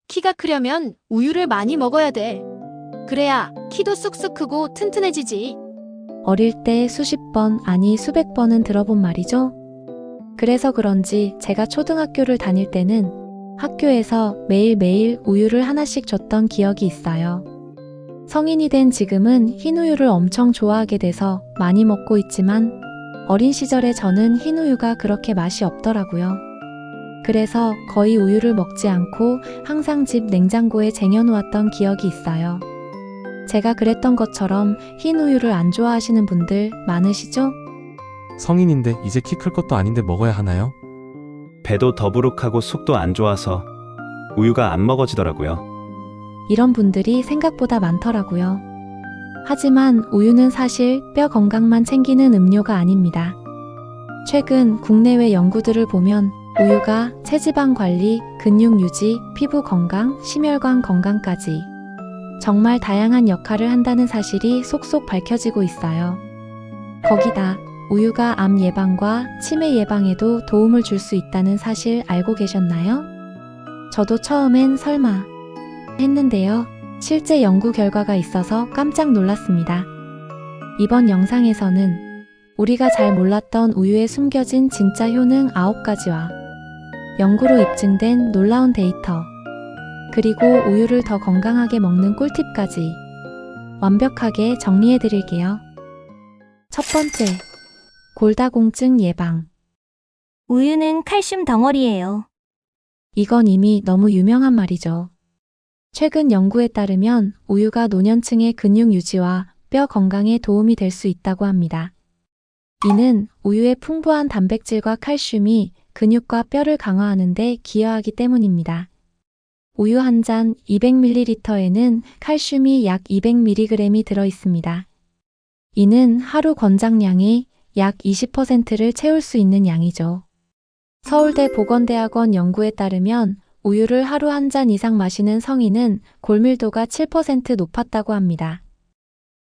키가 크려면 우유를 많이 먹어야 돼. 그래야 키도 쑥쑥 크고 튼튼해지지. 어릴 때 수십 번, 아니 수백 번은 들어본 말이죠. 그래서 그런지 제가 초등학교를 다닐 때는 학교에서 매일매일 우유를 하나씩 줬던 기억이 있어요. 성인이 된 지금은 흰 우유를 엄청 좋아하게 돼서 많이 먹고 있지만 어린 시절에 저는 흰 우유가 그렇게 맛이 없더라고요. 그래서 거의 우유를 먹지 않고 항상 집 냉장고에 쟁여놓았던 기억이 있어요. 제가 그랬던 것처럼 흰 우유를 안 좋아하시는 분들 많으시죠? 성인인데 이제 키 클 것도 아닌데 먹어야 하나요? 배도 더부룩하고 속도 안 좋아서 우유가 안 먹어지더라고요. 이런 분들이 생각보다 많더라고요. 하지만 우유는 사실 뼈 건강만 챙기는 음료가 아닙니다. 최근 국내외 연구들을 보면 우유가 체지방 관리, 근육 유지, 피부 건강, 심혈관 건강까지 정말 다양한 역할을 한다는 사실이 속속 밝혀지고 있어요. 거기다 우유가 암 예방과 치매 예방에도 도움을 줄 수 있다는 사실 알고 계셨나요? 저도 처음엔 설마 했는데요. 실제 연구 결과가 있어서 깜짝 놀랐습니다. 이번 영상에서는 우리가 잘 몰랐던 우유에 숨겨진 진짜 효능 9가지와 연구로 입증된 놀라운 데이터, 그리고 우유를 더 건강하게 먹는 꿀팁까지 완벽하게 정리해 드릴게요. 첫 번째, 골다공증 예방. 우유는 칼슘 덩어리예요. 이건 이미 너무 유명한 말이죠. 최근 연구에 따르면 우유가 노년층의 근육 유지와 뼈 건강에 도움이 될 수 있다고 합니다. 이는 우유의 풍부한 단백질과 칼슘이 근육과 뼈를 강화하는 데 기여하기 때문입니다. 우유 한 잔 200ml에는 칼슘이 약 200mg이 들어 있습니다. 이는 하루 권장량의 약 20%를 채울 수 있는 양이죠. 서울대 보건대학원 연구에 따르면 우유를 하루 한 잔 이상 마시는 성인은 골밀도가 7% 높았다고 합니다.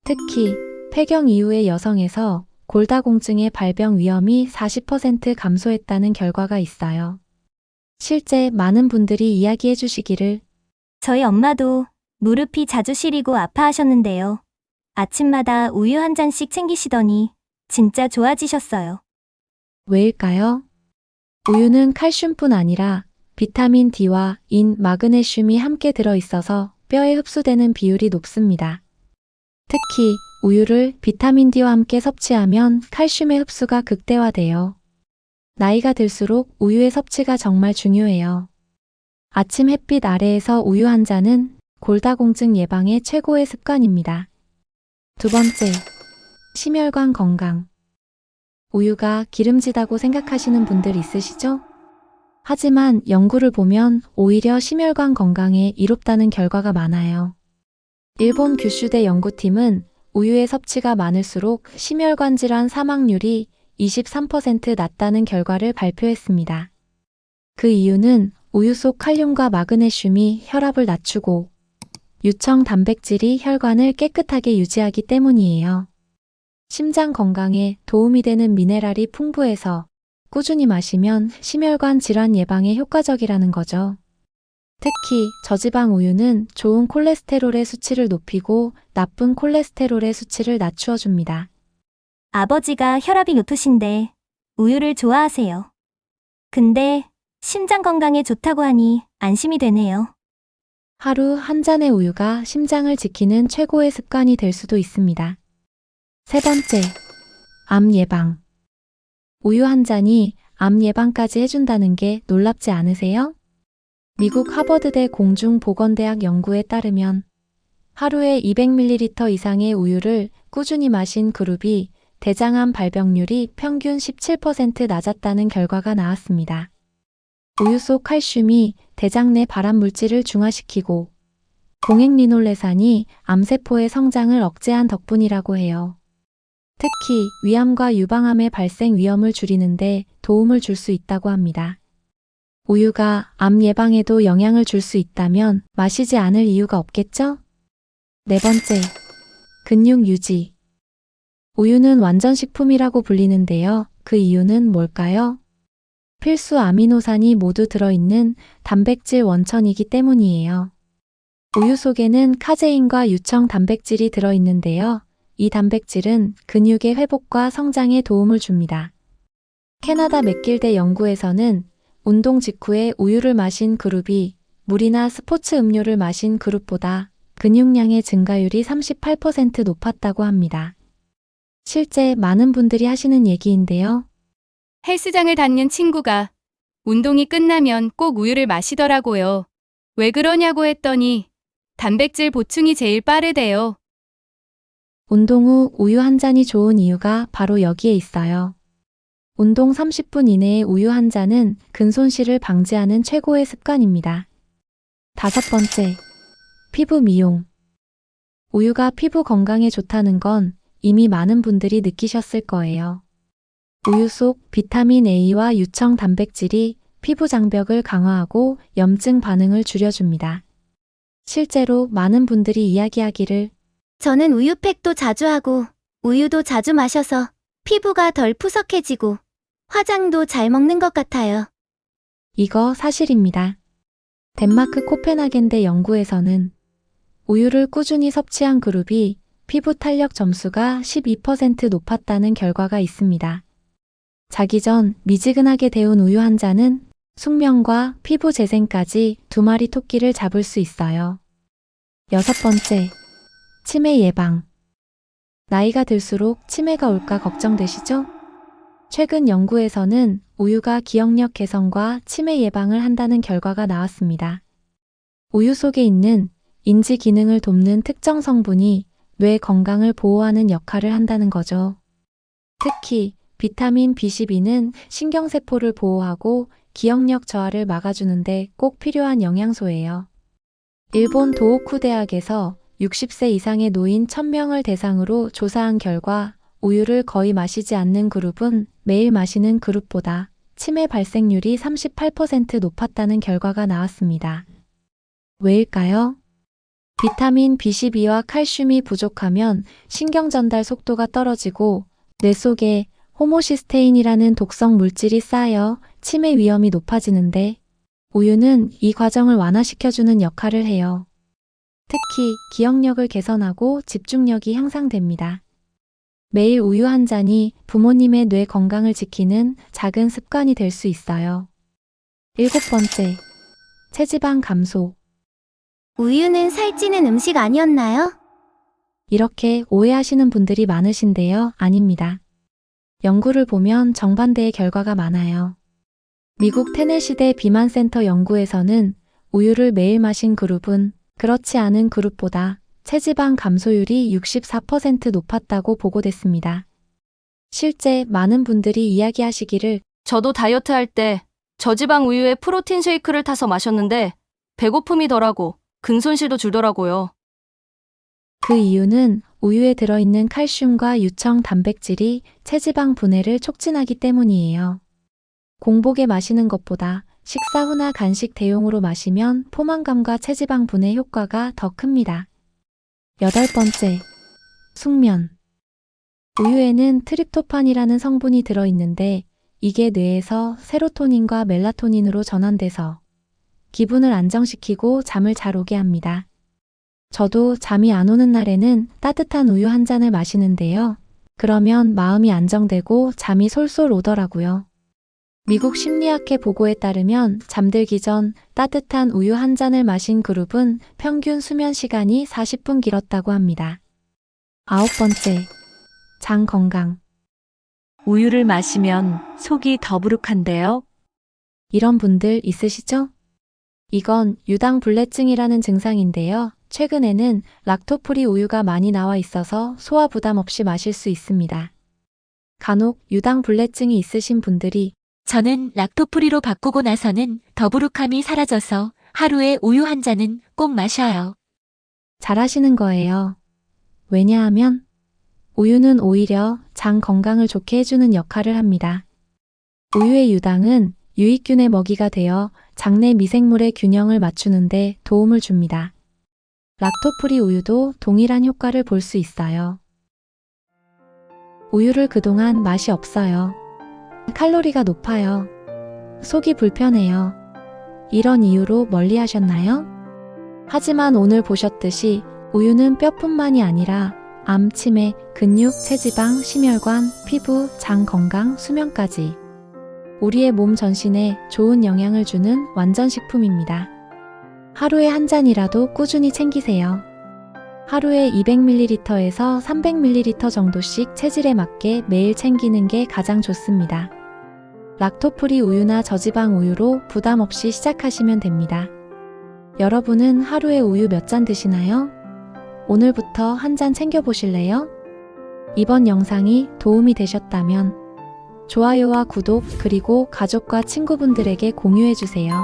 특히 폐경 이후의 여성에서 골다공증의 발병 위험이 40% 감소했다는 결과가 있어요. 실제 많은 분들이 이야기해 주시기를 저희 엄마도 무릎이 자주 시리고 아파하셨는데요. 아침마다 우유 한 잔씩 챙기시더니 진짜 좋아지셨어요. 왜일까요? 우유는 칼슘뿐 아니라 비타민 D와 인, 마그네슘이 함께 들어있어서 뼈에 흡수되는 비율이 높습니다. 특히 우유를 비타민 D와 함께 섭취하면 칼슘의 흡수가 극대화돼요. 나이가 들수록 우유의 섭취가 정말 중요해요. 아침 햇빛 아래에서 우유 한 잔은 골다공증 예방의 최고의 습관입니다. 두 번째, 심혈관 건강. 우유가 기름지다고 생각하시는 분들 있으시죠? 하지만 연구를 보면 오히려 심혈관 건강에 이롭다는 결과가 많아요. 일본 규슈대 연구팀은 우유의 섭취가 많을수록 심혈관 질환 사망률이 23% 낮다는 결과를 발표했습니다. 그 이유는 우유 속 칼륨과 마그네슘이 혈압을 낮추고 유청 단백질이 혈관을 깨끗하게 유지하기 때문이에요. 심장 건강에 도움이 되는 미네랄이 풍부해서 꾸준히 마시면 심혈관 질환 예방에 효과적이라는 거죠. 특히 저지방 우유는 좋은 콜레스테롤의 수치를 높이고 나쁜 콜레스테롤의 수치를 낮추어 줍니다. 아버지가 혈압이 높으신데 우유를 좋아하세요. 근데 심장 건강에 좋다고 하니 안심이 되네요. 하루 한 잔의 우유가 심장을 지키는 최고의 습관이 될 수도 있습니다. 세 번째, 암 예방. 우유 한 잔이 암 예방까지 해준다는 게 놀랍지 않으세요? 미국 하버드대 공중보건대학 연구에 따르면 하루에 200ml 이상의 우유를 꾸준히 마신 그룹이 대장암 발병률이 평균 17% 낮았다는 결과가 나왔습니다. 우유 속 칼슘이 대장 내 발암 물질을 중화시키고 공액리놀레산이 암세포의 성장을 억제한 덕분이라고 해요. 특히 위암과 유방암의 발생 위험을 줄이는데 도움을 줄 수 있다고 합니다. 우유가 암 예방에도 영향을 줄 수 있다면 마시지 않을 이유가 없겠죠? 네 번째, 근육 유지. 우유는 완전식품이라고 불리는데요. 그 이유는 뭘까요? 필수 아미노산이 모두 들어있는 단백질 원천이기 때문이에요. 우유 속에는 카제인과 유청 단백질이 들어있는데요. 이 단백질은 근육의 회복과 성장에 도움을 줍니다. 캐나다 맥길대 연구에서는 운동 직후에 우유를 마신 그룹이 물이나 스포츠 음료를 마신 그룹보다 근육량의 증가율이 38% 높았다고 합니다. 실제 많은 분들이 하시는 얘기인데요. 헬스장을 다니는 친구가 운동이 끝나면 꼭 우유를 마시더라고요. 왜 그러냐고 했더니 단백질 보충이 제일 빠르대요. 운동 후 우유 한 잔이 좋은 이유가 바로 여기에 있어요. 운동 30분 이내에 우유 한 잔은 근손실을 방지하는 최고의 습관입니다. 5번째, 피부 미용. 우유가 피부 건강에 좋다는 건 이미 많은 분들이 느끼셨을 거예요. 우유 속 비타민 A와 유청 단백질이 피부 장벽을 강화하고 염증 반응을 줄여줍니다. 실제로 많은 분들이 이야기하기를 저는 우유팩도 자주 하고 우유도 자주 마셔서 피부가 덜 푸석해지고 화장도 잘 먹는 것 같아요. 이거 사실입니다. 덴마크 코펜하겐대 연구에서는 우유를 꾸준히 섭취한 그룹이 피부 탄력 점수가 12% 높았다는 결과가 있습니다. 자기 전 미지근하게 데운 우유 한 잔은 숙면과 피부 재생까지 2마리 토끼를 잡을 수 있어요. 6번째, 치매 예방. 나이가 들수록 치매가 올까 걱정되시죠? 최근 연구에서는 우유가 기억력 개선과 치매 예방을 한다는 결과가 나왔습니다. 우유 속에 있는 인지 기능을 돕는 특정 성분이 뇌 건강을 보호하는 역할을 한다는 거죠. 특히 비타민 B12는 신경세포를 보호하고 기억력 저하를 막아주는데 꼭 필요한 영양소예요. 일본 도호쿠 대학에서 60세 이상의 노인 1000명을 대상으로 조사한 결과 우유를 거의 마시지 않는 그룹은 매일 마시는 그룹보다 치매 발생률이 38% 높았다는 결과가 나왔습니다. 왜일까요? 비타민 B12와 칼슘이 부족하면 신경 전달 속도가 떨어지고 뇌 속에 호모시스테인이라는 독성 물질이 쌓여 치매 위험이 높아지는데 우유는 이 과정을 완화시켜주는 역할을 해요. 특히 기억력을 개선하고 집중력이 향상됩니다. 매일 우유 한 잔이 부모님의 뇌 건강을 지키는 작은 습관이 될 수 있어요. 7번째, 체지방 감소. 우유는 살찌는 음식 아니었나요? 이렇게 오해하시는 분들이 많으신데요. 아닙니다. 연구를 보면 정반대의 결과가 많아요. 미국 테네시대 비만센터 연구에서는 우유를 매일 마신 그룹은 그렇지 않은 그룹보다 체지방 감소율이 64% 높았다고 보고됐습니다. 실제 많은 분들이 이야기하시기를 저도 다이어트 할 때 저지방 우유에 프로틴 쉐이크를 타서 마셨는데 배고픔이 덜하고 근손실도 줄더라고요. 그 이유는 우유에 들어있는 칼슘과 유청 단백질이 체지방 분해를 촉진하기 때문이에요. 공복에 마시는 것보다 식사 후나 간식 대용으로 마시면 포만감과 체지방 분해 효과가 더 큽니다. 8번째, 숙면. 우유에는 트립토판이라는 성분이 들어있는데 이게 뇌에서 세로토닌과 멜라토닌으로 전환돼서 기분을 안정시키고 잠을 잘 오게 합니다. 저도 잠이 안 오는 날에는 따뜻한 우유 한 잔을 마시는데요. 그러면 마음이 안정되고 잠이 솔솔 오더라고요. 미국 심리학회 보고에 따르면 잠들기 전 따뜻한 우유 한 잔을 마신 그룹은 평균 수면 시간이 40분 길었다고 합니다. 9번째, 장 건강. 우유를 마시면 속이 더부룩한데요. 이런 분들 있으시죠? 이건 유당불내증이라는 증상인데요. 최근에는 락토프리 우유가 많이 나와 있어서 소화 부담 없이 마실 수 있습니다. 간혹 유당불내증이 있으신 분들이 저는 락토프리로 바꾸고 나서는 더부룩함이 사라져서 하루에 우유 한 잔은 꼭 마셔요. 잘하시는 거예요. 왜냐하면 우유는 오히려 장 건강을 좋게 해주는 역할을 합니다. 우유의 유당은 유익균의 먹이가 되어 장내 미생물의 균형을 맞추는데 도움을 줍니다. 락토프리 우유도 동일한 효과를 볼 수 있어요. 우유를 그동안 맛이 없어요. 칼로리가 높아요. 속이 불편해요. 이런 이유로 멀리 하셨나요? 하지만 오늘 보셨듯이 우유는 뼈뿐만이 아니라 암, 치매, 근육, 체지방, 심혈관, 피부, 장 건강, 수면까지 우리의 몸 전신에 좋은 영향을 주는 완전 식품입니다. 하루에 한 잔이라도 꾸준히 챙기세요. 하루에 200ml에서 300ml 정도씩 체질에 맞게 매일 챙기는 게 가장 좋습니다. 락토프리 우유나 저지방 우유로 부담 없이 시작하시면 됩니다. 여러분은 하루에 우유 몇 잔 드시나요? 오늘부터 한 잔 챙겨보실래요? 이번 영상이 도움이 되셨다면 좋아요와 구독 그리고 가족과 친구분들에게 공유해주세요.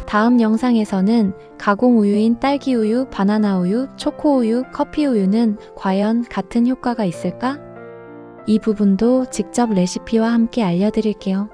다음 영상에서는 가공우유인 딸기우유, 바나나우유, 초코우유, 커피우유는 과연 같은 효과가 있을까? 이 부분도 직접 레시피와 함께 알려드릴게요.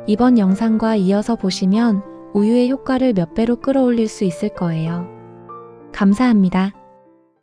이번 영상과 이어서 보시면 우유의 효과를 몇 배로 끌어올릴 수 있을 거예요. 감사합니다.